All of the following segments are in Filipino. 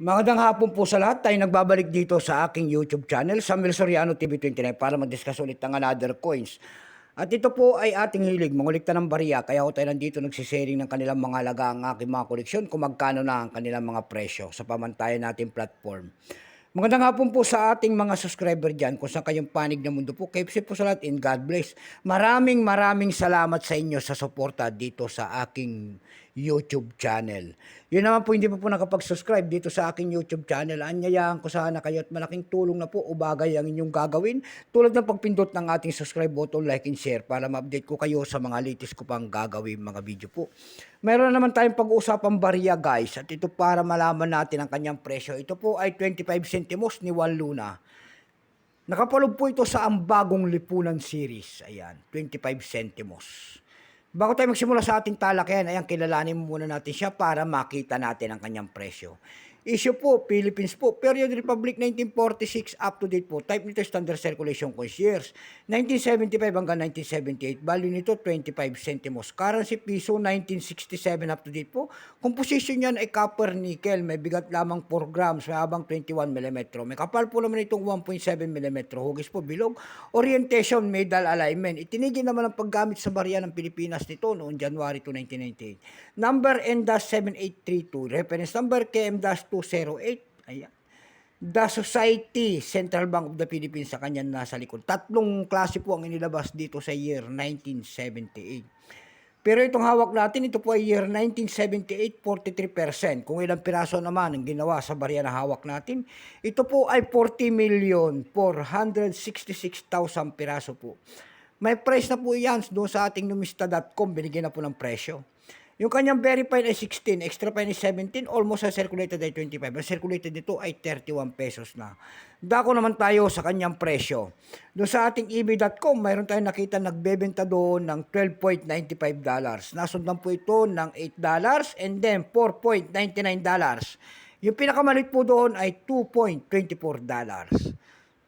Magandang hapon po sa lahat. Tayo nagbabalik dito sa aking YouTube channel, Samuel Soriano TV29 para mag-discuss ulit ng another coins. At ito po ay ating hilig, mangulikta ng barya. Kaya ako tayo nandito nagsisharing ng kanilang mga alaga ang aking mga koleksyon kung magkano na ang kanilang mga presyo sa pamantayan nating platform. Magandang hapon po sa ating mga subscriber dyan kung saan kayong panig ng mundo po. Keep safe po sa lahat and God bless. Maraming salamat sa inyo sa suporta dito sa aking YouTube channel. Yun naman po, hindi po nakapag-subscribe dito sa aking YouTube channel. Anyayahan ko sana kayo at malaking tulong na po o bagay ang inyong gagawin tulad ng pagpindot ng ating subscribe button, like and share para ma-update ko kayo sa mga latest ko pang gagawin mga video po. Meron naman tayong pag-uusapang barya guys at ito para malaman natin ang kanyang presyo. Ito po ay 25 centimos ni Juan Luna. Nakapaloob po ito sa ang bagong lipunan series. Ayan, 25 centimos. Bago tayo magsimula sa ating talakayan, ayan, kilalanin muna natin siya para makita natin ang kanyang presyo. Issue po, Philippines po. Period Republic 1946 up to date po. Type nito standard circulation coins years. 1975 hanggang 1978. Value nito 25 centimos. Currency piso 1967 up to date po. Composition niyan ay copper nickel. May bigat lamang 4 grams. May habang 21 mm. May kapal po naman itong 1.7 mm. Hugis po bilog. Orientation, medal alignment. Itinigil naman ang paggamit sa barya ng Pilipinas nito noong January 2, 1998. Number N-7832. Reference number KM-208. Ayan. The Society, Central Bank of the Philippines sa kanya nasa likod. Tatlong klase po ang inilabas dito sa year 1978. Pero itong hawak natin, ito po ay year 1978, 43%. Kung ilang piraso naman ang ginawa sa barya na hawak natin, ito po ay 40,466,000 piraso po. May price na po yan doon sa ating numista.com, binigyan na po ng presyo. Yung kanyang very fine ay 16, extra fine ay 17, almost ang circulated ay 25. Ang circulated dito ay 31 pesos na. Dako naman tayo sa kanyang presyo. Doon sa ating ebay.com, mayroon tayong nakita nagbebenta doon ng $12.95. Nasundan po ito ng $8 and then $4.99. Yung pinakamalit po doon ay $2.24.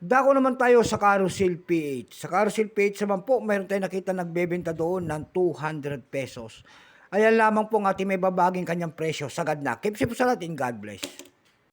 Dako naman tayo sa Carousel PH. Sa Carousel PH naman po, mayroon tayong nakita nagbebenta doon ng 200 pesos. Ayan lamang po ang ating may babaging kanyang presyo. Sagad na. Keep safe po sa lahat and God bless.